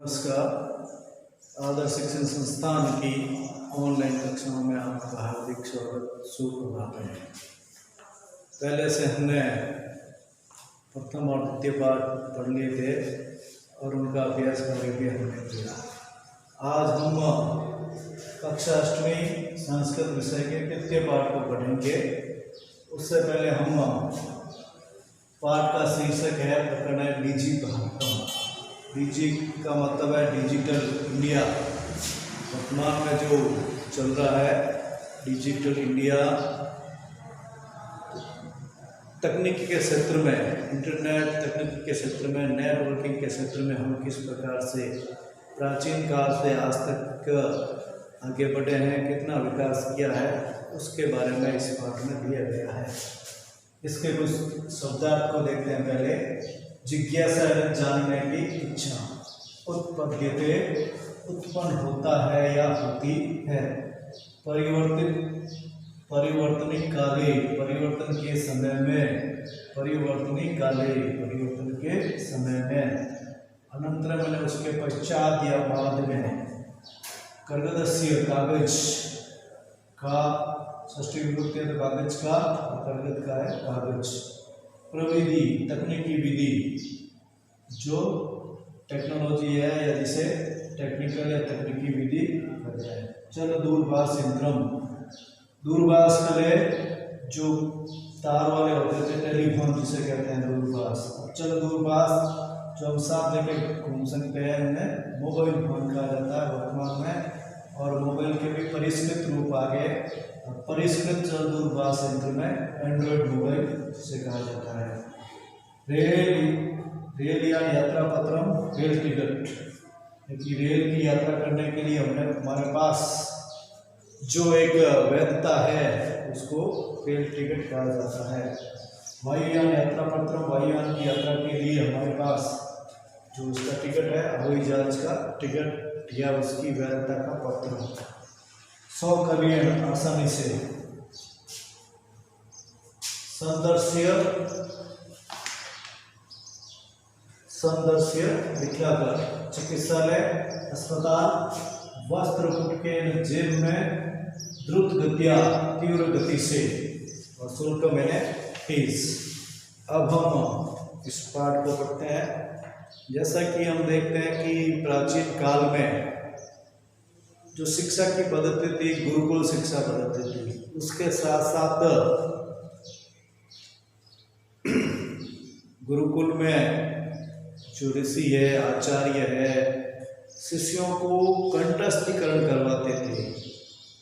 नमस्कार। आदर्श शिक्षण संस्थान की ऑनलाइन कक्षाओं में आपका हार्दिक स्वागत, सुप्रभात है। पहले से हमने प्रथम और द्वितीय पाठ पढ़ लिए थे और उनका अभ्यास कार्य भी हमने किया। आज हम कक्षा अष्टवीं संस्कृत विषय के तृतीय पाठ को पढ़ेंगे। उससे पहले हम पाठ का शीर्षक है प्रकरण है डिजी भारतम। डिजी का मतलब है डिजिटल इंडिया। वर्तमान में जो चल रहा है डिजिटल इंडिया, तकनीकी के क्षेत्र में, इंटरनेट तकनीकी के क्षेत्र में, नेटवर्किंग के क्षेत्र में हम किस प्रकार से प्राचीन काल से आज तक आगे बढ़े हैं, कितना विकास किया है, उसके बारे में इस पाठ में दिया गया है। इसके कुछ शब्दार्थ को देखते हैं। पहले जिज्ञासा जानने की इच्छा, उत्पद्यते उत्पन्न होता है या होती है। परिवर्तनिक काले, परिवर्तन के समय में, परिवर्तनिक काले, परिवर्तन के समय में। अनंतर मैंने उसके पश्चात या बाद में। कर्गदस्य कागज का षष्ठी विभक्ति है तो कागज का, कर्गद का है कागज। प्रविधि तकनीकी विधि, जो टेक्नोलॉजी है या जिसे टेक्निकल या तकनीकी विधि कहते हैं। चल दूरभाष यंत्रम, दूरभाष कले जो तार वाले होते थे, टेलीफोन जिसे कहते हैं दूरभाष। चल दूरभाष जो हम साथ लेके घूम सकते हैं, उन्हें मोबाइल फोन कहा जाता है वर्तमान में। और मोबाइल के भी परिष्कृत रूप आ गए। परिष्कृत दूरभाष यंत्र में एंड्रॉयड मोबाइल जिसे कहा जाता है। रेल या यात्रा पत्रम, रेल टिकट, क्योंकि रेल की यात्रा करने के लिए हमारे पास जो एक वैधता है उसको रेल टिकट कहा जाता है। वायुयान यात्रा पत्रम, वायुयान की यात्रा के लिए हमारे पास जो उसका टिकट है, हवाई जहाज का टिकट या उसकी वैधता का पत्र। सौकर्य आसानी से, संदर्श्य दिखलाकर, चिकित्सालय, अस्पताल, वस्त्र पुटके जेब में, द्रुत गतिया, तीव्र गति से, और शुल्क मैंने फीस। अब हम इस पाठ को पढ़ते हैं। जैसा कि हम देखते हैं कि प्राचीन काल में जो शिक्षा की पद्धति थी, गुरुकुल शिक्षा पद्धति थी। उसके साथ साथ गुरुकुल में जो ऋषि है, आचार्य है, शिष्यों को कंठस्थीकरण करवाते थे।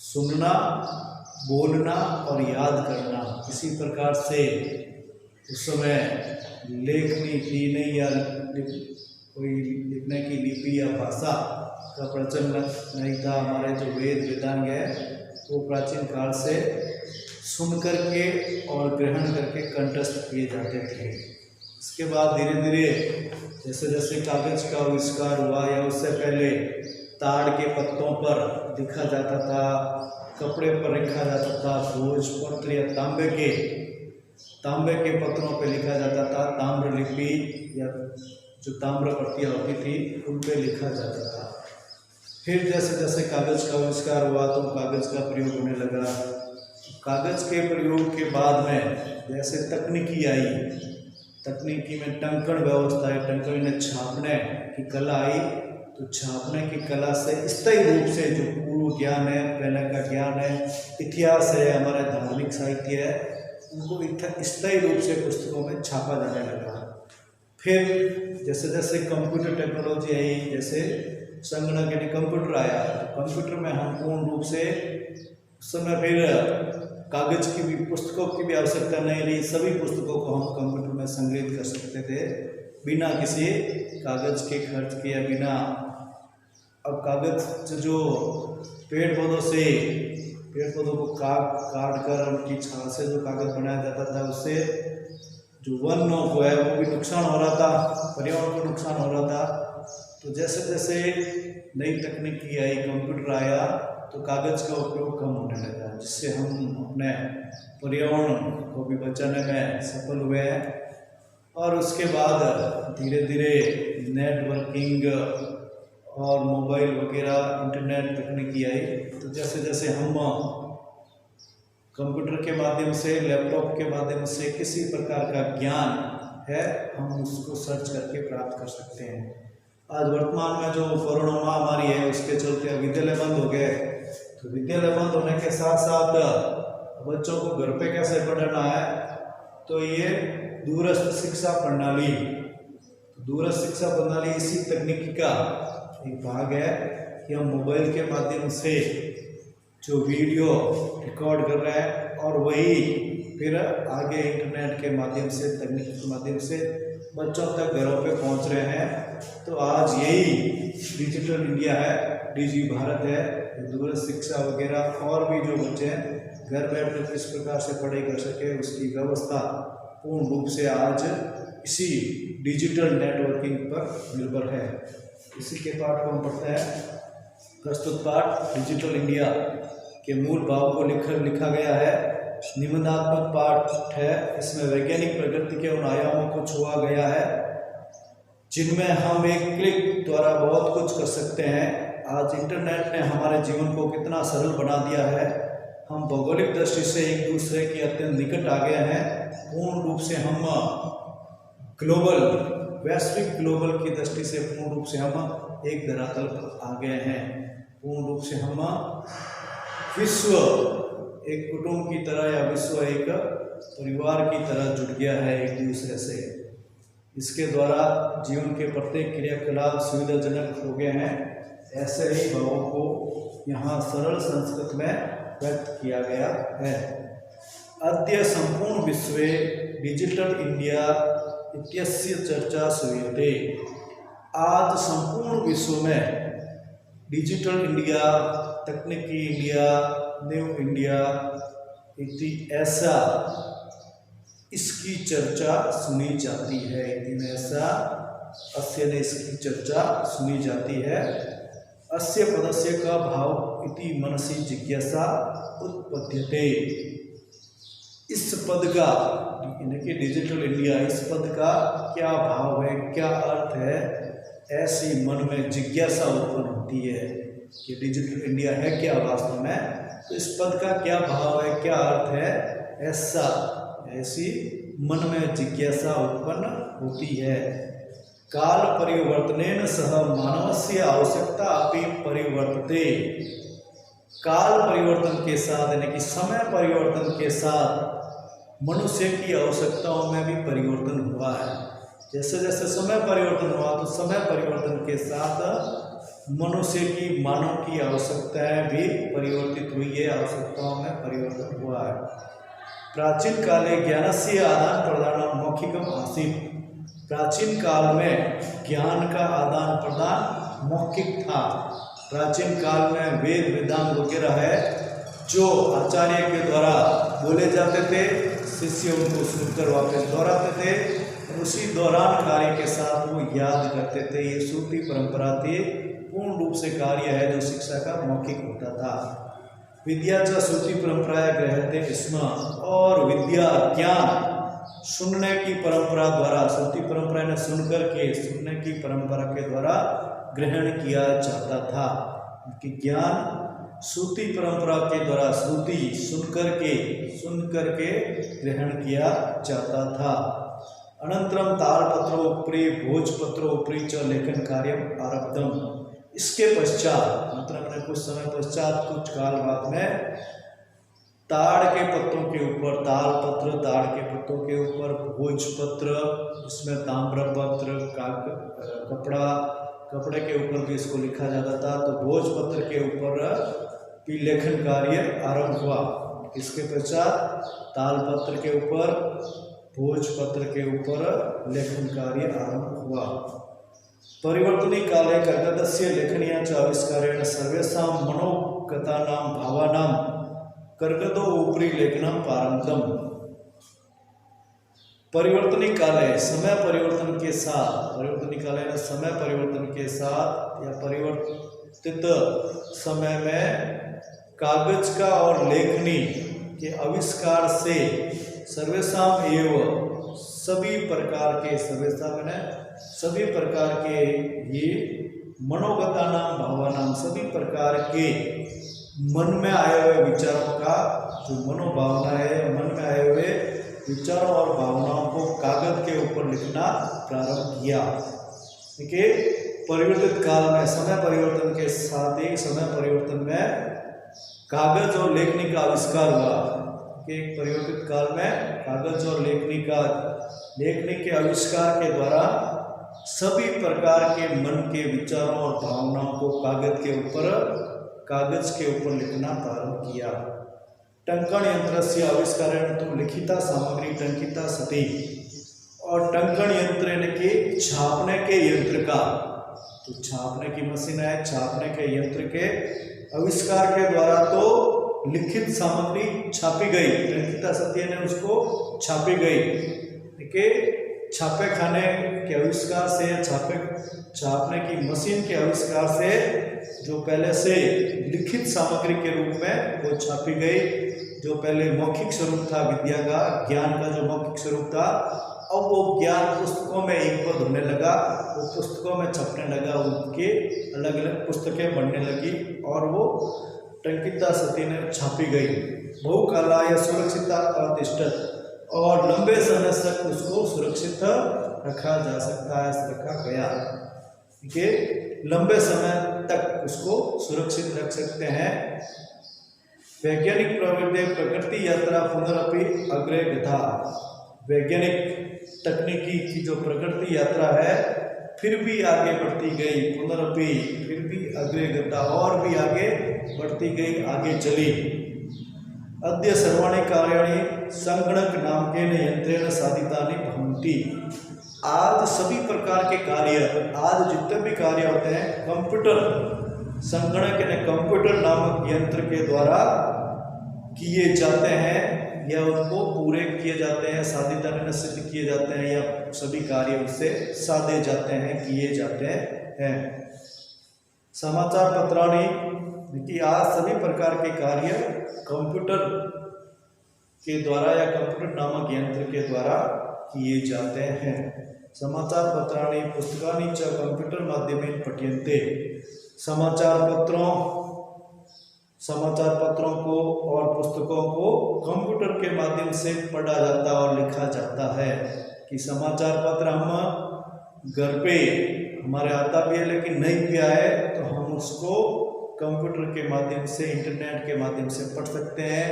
सुनना, बोलना और याद करना। किसी प्रकार से उस समय लेखनी थी नहीं, या कोई लिखने की लिपि या भाषा का प्रचलन नहीं था। हमारे जो वेद वेदांग है वो प्राचीन काल से सुन करके और ग्रहण करके कंठस्थ किए जाते थे। इसके बाद धीरे धीरे जैसे जैसे कागज का आविष्कार हुआ, या उससे पहले ताड़ के पत्तों पर लिखा जाता था, कपड़े पर लिखा जाता था, भोजपत्र या तांबे के पत्रों पर लिखा जाता था। ताम्र लिपि या जो ताम्र प्रतियां होती थी उन पे लिखा जाता था। फिर जैसे जैसे कागज का आविष्कार हुआ तो कागज का प्रयोग होने लगा। कागज के प्रयोग के बाद में जैसे तकनीकी आई, तकनीकी में टंकण व्यवस्था है, टंकण में छापने की कला आई, तो छापने की कला से स्थायी रूप से जो पूर्व ज्ञान है, पहले का ज्ञान है, इतिहास है, हमारा धार्मिक साहित्य है, उनको स्थायी रूप से पुस्तकों में छापा जाने लगा। फिर जैसे जैसे कंप्यूटर टेक्नोलॉजी आई, जैसे संगणक यानी कंप्यूटर आया, कंप्यूटर में हम पूर्ण रूप से उस समय फिर कागज की भी, पुस्तकों की भी आवश्यकता नहीं रही। सभी पुस्तकों को हम कंप्यूटर में संग्रहित कर सकते थे बिना किसी कागज के खर्च के, या बिना। अब कागज जो पेड़ पौधों को काट कर उनकी छाल से जो कागज बनाया जाता था, उससे जो वनों को है वो भी नुकसान हो रहा था, पर्यावरण को नुकसान हो रहा था। तो जैसे जैसे नई तकनीकी आई, कंप्यूटर आया, तो कागज का उपयोग कम होने लगा, जिससे हम अपने पर्यावरण को भी बचाने में सफल हुए हैं। और उसके बाद धीरे धीरे नेटवर्किंग और मोबाइल वगैरह इंटरनेट तकनीकी आई, तो जैसे जैसे हम कंप्यूटर के माध्यम से, लैपटॉप के माध्यम से किसी प्रकार का ज्ञान है हम उसको सर्च करके प्राप्त कर सकते हैं। आज वर्तमान में जो कोरोना महामारी है उसके चलते विद्यालय बंद हो गए, तो विद्यालय बंद होने के साथ साथ बच्चों को घर पे कैसे पढ़ाना है, तो ये दूरस्थ शिक्षा प्रणाली, दूरस्थ शिक्षा प्रणाली इसी तकनीकी का एक भाग है कि हम मोबाइल के माध्यम से जो वीडियो रिकॉर्ड कर रहे हैं और वही फिर आगे इंटरनेट के माध्यम से, तकनीक के माध्यम से बच्चों तक घरों पे पहुंच रहे हैं। तो आज यही डिजिटल इंडिया है, डिजी भारत है। दूरस्थ शिक्षा वगैरह और भी जो बच्चे हैं घर बैठकर किस प्रकार से पढ़ाई कर सके उसकी व्यवस्था पूर्ण रूप से आज इसी डिजिटल नेटवर्किंग पर निर्भर है। इसी के पाठ को हम पढ़ते हैं। प्रस्तुत पाठ डिजिटल इंडिया के मूल भाव को लिखा गया है। निबंधात्मक पाठ है, इसमें वैज्ञानिक प्रगति के उन आयामों को छुआ गया है जिनमें हम एक क्लिक द्वारा बहुत कुछ कर सकते हैं। आज इंटरनेट ने हमारे जीवन को कितना सरल बना दिया है। हम भौगोलिक दृष्टि से एक दूसरे के अत्यंत निकट आ गए हैं। पूर्ण रूप से हम वैश्विक ग्लोबल की दृष्टि से पूर्ण रूप से हम एक धरातल पर आ गए हैं। पूर्ण रूप से हम विश्व एक कुटुंब की तरह या विश्व एक परिवार की तरह जुड़ गया है एक दूसरे से। इसके द्वारा जीवन के प्रत्येक क्रियाकलाप सुविधाजनक हो गए हैं। ऐसे ही भावों को यहाँ सरल संस्कृत में व्यक्त किया गया है। अद्य संपूर्ण विश्वे डिजिटल इंडिया इत्यस्य चर्चा श्रूयते। आज संपूर्ण विश्व में डिजिटल इंडिया, तकनीकी इंडिया, न्यू इंडिया इति ऐसा इसकी चर्चा सुनी जाती है। ऐसा अस्य ने इसकी चर्चा सुनी जाती है। अस्य पदस्य का भाव इति मनसि जिज्ञासा उत्पद्यते। इस पद का यानी कि डिजिटल इंडिया, इस पद का क्या भाव है, क्या अर्थ है, ऐसी मन में जिज्ञासा उत्पन्न होती है कि डिजिटल इंडिया है क्या वास्तव में, तो इस पद का क्या भाव है, क्या अर्थ है, ऐसी मन में जिज्ञासा उत्पन्न होती है। काल परिवर्तनेन सह मानवस्य आवश्यकता अपि परिवर्तते। काल परिवर्तन के साथ यानी कि समय परिवर्तन के साथ मनुष्य की आवश्यकताओं में भी परिवर्तन हुआ है। जैसे जैसे समय परिवर्तन हुआ तो समय परिवर्तन के साथ मनुष्य की, मानव की आवश्यकताएं भी परिवर्तित हुई है, आवश्यकताओं में परिवर्तन हुआ है। प्राचीन काले ज्ञानस्य आदान प्रदान मौखिकम आसीत्। प्राचीन काल में ज्ञान का आदान प्रदान मौखिक था। प्राचीन काल में वेद वेदांत वगैरह है जो आचार्य के द्वारा बोले जाते थे, शिष्य उनको सुनकर वापस दोहराते थे और उसी दौरान कार्य के साथ वो याद करते थे। ये श्रुति परंपरा थी, पूर्ण रूप से कार्य है जो शिक्षा का मौखिक होता था। विद्या च श्रुति परंपराएं ग्रहते स्म। और विद्या, ज्ञान सुनने की परंपरा द्वारा, श्रुति परंपरा ने सुनकर के, सुनने की परंपरा के द्वारा ग्रहण किया जाता था कि ज्ञान श्रुति परंपरा के द्वारा, श्रुति सुन करके ग्रहण किया जाता था। अनंतरम तालपत्रोपरि भोजपत्रोपरि च लेखन कार्यम आरब्धम। इसके पश्चात मतलब कुछ समय पश्चात, कुछ काल बाद में ताड़ के पत्तों के ऊपर, तालपत्र, ताड़ के पत्तों के ऊपर भोजपत्र, इसमें ताम्रपत्र, कपड़े के ऊपर भी इसको लिखा जाता था। तो भोजपत्र के ऊपर भी लेखन कार्य आरंभ हुआ। इसके पश्चात तालपत्र के ऊपर, भोजपत्र के ऊपर लेखन कार्य आरंभ हुआ। परिवर्तनी काले कर्गदस्य लेखनीया च आविष्कारेण सर्वेषां मनोगतानां भावानां कर्गदो उपरि लेखनम प्रारंभम। परिवर्तनी काले, समय परिवर्तन के साथ, परिवर्तनी काले में समय परिवर्तन के साथ या परिवर्तित समय में कागज का और लेखनी के आविष्कार से सर्वेषाम एवं सभी प्रकार के, सर्वेषाम में सभी प्रकार के ये मनोगतानाम भावानाम, सभी प्रकार के मन में आए हुए विचारों का, जो मनोभावना है, मन में आए हुए विचारों और भावनाओं को कागज के ऊपर लिखना प्रारंभ किया। देखिए, परिवर्तित काल में, समय परिवर्तन के साथ ही समय परिवर्तन में कागज और लेखनी का आविष्कार हुआ कि परिवर्तित काल में कागज और लेखनी के आविष्कार के द्वारा सभी प्रकार के मन के विचारों और भावनाओं को कागज के ऊपर लिखना प्रारंभ किया। टंकण यंत्र से आविष्कारेण तो लिखिता सामग्री टंकिता सती, और टंकण यंत्र यानी कि छापने के यंत्र का, तो छापने की मशीन है, छापने के यंत्र के आविष्कार के द्वारा तो लिखित सामग्री छापी गई, टंकिता सती ने उसको छापी गई। देखिए, छापे खाने के आविष्कार से, छापने की मशीन के आविष्कार से जो पहले से लिखित सामग्री के रूप में वो छापी गई, जो पहले मौखिक स्वरूप था विद्या का, ज्ञान का जो मौखिक स्वरूप था, अब वो ज्ञान पुस्तकों में एकबद्ध होने लगा, वो पुस्तकों में छपने लगा, उनके अलग अलग पुस्तकें बनने लगी और वो टंकिता सती ने छापी गई। बहुकालाय सुरक्षिता प्रतिष्ठित, और लंबे समय तक उसको सुरक्षित रखा जा सकता है, रखा गया। देखिए, लंबे समय तक उसको सुरक्षित रख सकते हैं। वैज्ञानिक प्रवृत्ति प्रकृति यात्रा पुनरपि अग्रे गता, वैज्ञानिक तकनीकी की जो प्रकृति यात्रा है फिर भी आगे बढ़ती गई, पुनरपि फिर भी अग्रे गता, और भी आगे बढ़ती गई, आगे चली। अद्य सर्वाणि कार्याणि संगणक नामकेन यंत्रेण साधितानि भवन्ति, आज सभी प्रकार के कार्य, आज जितने भी कार्य होते हैं कंप्यूटर, संगणक यानी कंप्यूटर नामक यंत्र के द्वारा किए जाते हैं, या उनको पूरे किए जाते हैं, साधितानि सिद्ध किए जाते हैं, या सभी कार्य उससे साधे जाते हैं, किए जाते हैं। समाचार पत्राणि, कि आज सभी प्रकार के कार्य कंप्यूटर के द्वारा या कंप्यूटर नामक यंत्र के द्वारा किए जाते हैं। समाचार पत्राणि पुस्तकानि च कंप्यूटर माध्यमेन पठ्यन्ते, समाचार पत्रों को और पुस्तकों को कंप्यूटर के माध्यम से पढ़ा जाता और लिखा जाता है। कि समाचार पत्र हम घर पे हमारे आता भी है, लेकिन नहीं भी आए तो हम उसको कंप्यूटर के माध्यम से, इंटरनेट के माध्यम से पढ़ सकते हैं।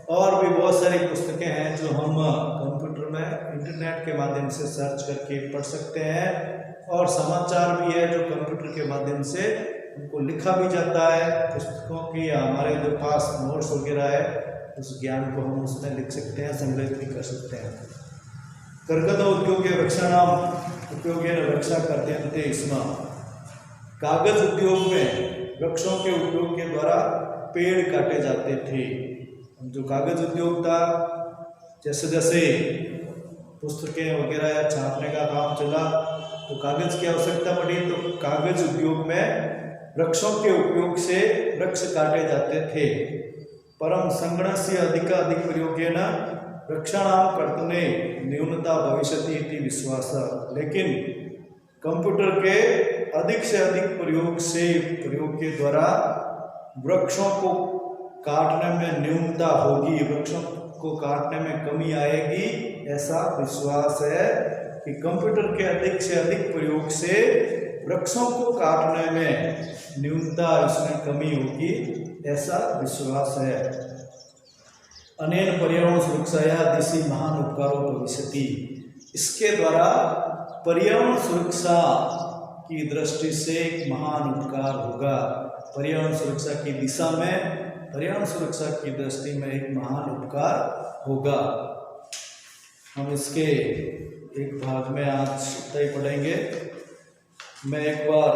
और भी बहुत सारी पुस्तकें हैं जो हम कंप्यूटर में, इंटरनेट के माध्यम से सर्च करके पढ़ सकते हैं। और समाचार भी है जो कंप्यूटर के माध्यम से उनको लिखा भी जाता है। पुस्तकों की हमारे जो पास नोट्स वगैरह है, उस ज्ञान को हम उसमें लिख सकते हैं, संग्रहित भी कर सकते हैं। कर्गद उद्योग रक्षाणाम उपयोगेन रक्षा कर्तव्यन्ते स्म, कागज उद्योग में वृक्षों के उपयोग के द्वारा पेड़ काटे जाते थे। जो कागज उद्योग था, जैसे जैसे पुस्तकें वगैरह या छापने का काम चला तो कागज की आवश्यकता पड़ी, तो कागज उद्योग में वृक्षों के उपयोग से वृक्ष काटे जाते थे। परम संगणस्य अधिकाधिक प्रयोगेन वृक्षाणाम कर्तने न्यूनता भविष्यति इति विश्वास, लेकिन कंप्यूटर के अधिक से अधिक प्रयोग के द्वारा वृक्षों को काटने में न्यूनता होगी, वृक्षों को काटने में कमी आएगी, ऐसा विश्वास है। कि कंप्यूटर के अधिक से अधिक प्रयोग से वृक्षों को काटने में न्यूनता, इसमें कमी होगी, ऐसा विश्वास है। अनेन पर्यावरण सुरक्षाया दिशि महान उपकारो भविष्यति, इसके द्वारा पर्यावरण सुरक्षा की दृष्टि से एक महान उपकार होगा। पर्यावरण सुरक्षा की दिशा में, पर्यावरण सुरक्षा की दृष्टि में एक महान उपकार होगा। हम इसके एक भाग में आज तय पढ़ेंगे। मैं एक बार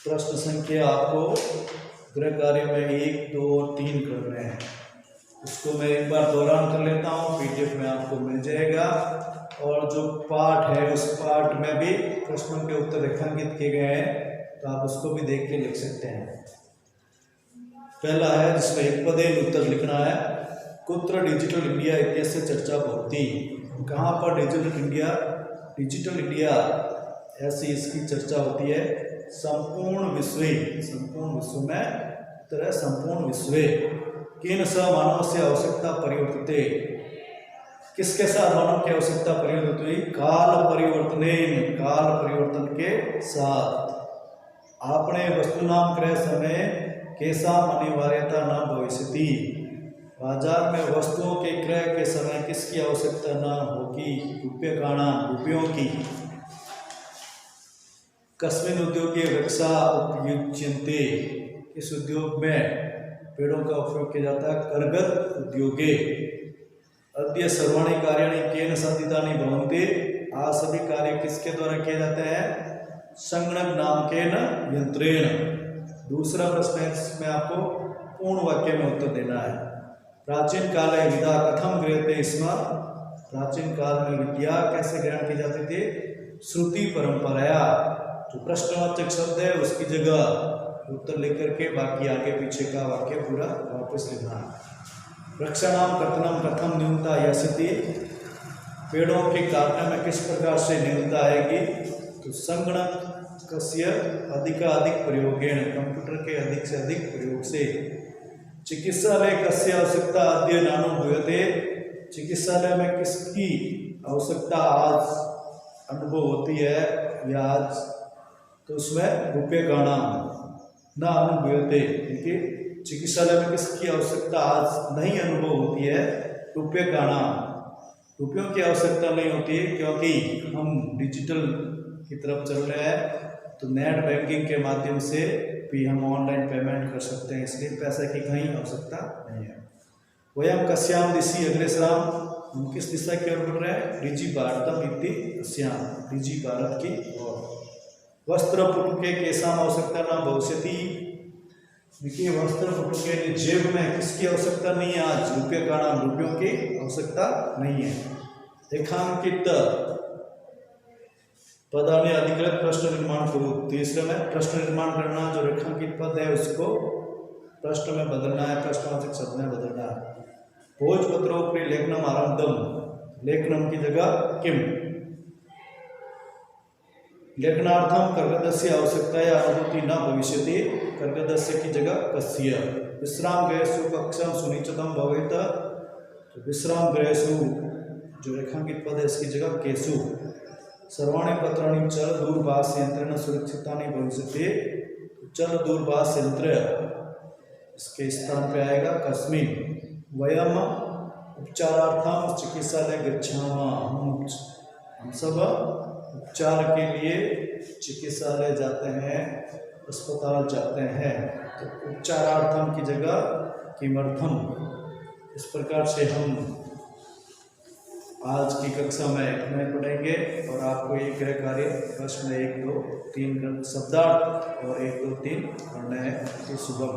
प्रश्न संख्या आपको गृह कार्य में 1, 2 और 3 करने हैं, उसको मैं एक बार दोहरान कर लेता हूँ, पीडीएफ में आपको मिल जाएगा। और जो पाठ है उस पाठ में भी प्रश्नों के उत्तर रेखांकित किए गए हैं, तो आप उसको भी देख के लिख सकते हैं। पहला है जिसमें एक पदेन उत्तर लिखना है, कुत्र डिजिटल इंडिया इत्यस्य चर्चा भवति, कहाँ पर डिजिटल इंडिया ऐसी इसकी चर्चा होती है। संपूर्ण विश्व में तरह संपूर्ण विश्व केन स मानव से आवश्यकता परिवर्तिते, किसके साथ मानव की आवश्यकता परिवर्तित हुई? काल परिवर्तन के साथ। आपने वस्तुनाम क्रय समय कैसा अनिवार्यता न भविष्यति, बाजार में वस्तुओं के क्रय के समय किसकी आवश्यकता न होगी? रुपयों की। कस्मिन् उद्योगे वृक्षा उपयुज्यन्ते, इस उद्योग में पेड़ों का उपयोग किया जाता है। कर्गद उद्योगे। अद्य सर्वाणि कार्याणि केन साधितानि भवन्ति, आज सभी कार्य किसके द्वारा किए जाते हैं? संगणक नाम के न यंत्रेण। दूसरा प्रश्न है जिसमें आपको पूर्ण वाक्य में उत्तर देना है। प्राचीन काले विद्या कथम गृह्यते स्म, प्राचीन काल में विद्या कैसे ग्रहण की जाती थी? श्रुति परंपराया। जो प्रश्नवाचक शब्द है उसकी जगह उत्तर लेकर के बाकी आगे पीछे का वाक्य पूरा वापस लिखना है। वृक्षाणाम कर्तनम कथम न्यूनता यस्यति, पेड़ों के काटने में किस प्रकार से न्यूनता आएगी? तो संगणक कस्य अधिकाधिक प्रयोगेण, कंप्यूटर के अधिक से अधिक प्रयोग से। चिकित्सालय कस्य आवश्यकता अद्य नानुभूयते, चिकित्सालय में किसकी आवश्यकता आज अनुभव होती है या आज? तो उसमें रूप्यकाणाम न अनुभूयते, क्योंकि चिकित्सालय में किसकी आवश्यकता आज नहीं अनुभव होती है? रूप्यकाणाम, रुपयों की आवश्यकता नहीं होती है, क्योंकि हम डिजिटल की तरफ चल रहे हैं। तो नेट बैंकिंग के माध्यम से भी हम ऑनलाइन पेमेंट कर सकते हैं, इसलिए पैसे की कहीं आवश्यकता नहीं है। वयम कस्याम दिशि अग्रेसराम, हम किस दिशा की ओर बढ़ रहे हैं? डिजि भारतम इति अस्याम, डिजि भारत की ओर। वस्त्र पुटुके केसाम आवश्यकता न भविष्यति, देखिए वस्त्र पुटुके जेब में किसकी आवश्यकता नहीं है आज? रूप्यकाणाम, रुपयों की आवश्यकता नहीं है। रेखांकित पदानि अधिकृत प्रश्न निर्माण करो, तीसरे में प्रश्न निर्माण करना, जो रेखांकित पद है उसको प्रश्न में बदलना है, प्रश्नवाचक शब्द में बदलना है। भोजपत्रोपरि लेखनम आरब्धम, लेखनम की जगह किम। लेखनार्थम कर्गदस्य आवश्यकताया अनुभूति न भविष्यति, कर्गदस्य की जगह कस्य। विश्राम गृहेषु कक्षम सुनिश्चितम भवेत, तो विश्राम गृहेषु जो रेखांकित पद है इसकी जगह केषु। सर्वाणि पत्राणि चल दूरभाष यंत्रेण सुरक्षितानि भविष्यति, चल दूरभाष यंत्र इसके स्थान पे आएगा कस्मिन्। वयम उपचारार्थम चिकित्सालय गच्छामः, हम सब उपचार के लिए चिकित्सालय जाते हैं, अस्पताल जाते हैं। तो उपचारार्थम की जगह किमर्थम। इस प्रकार से हम आज की कक्षा में इतना ही पढ़ेंगे और आपको ये गृह कार्य प्रश्न 1, 2, 3 शब्दार्थ और 1, 2, 3 पढ़ना है। शुभम।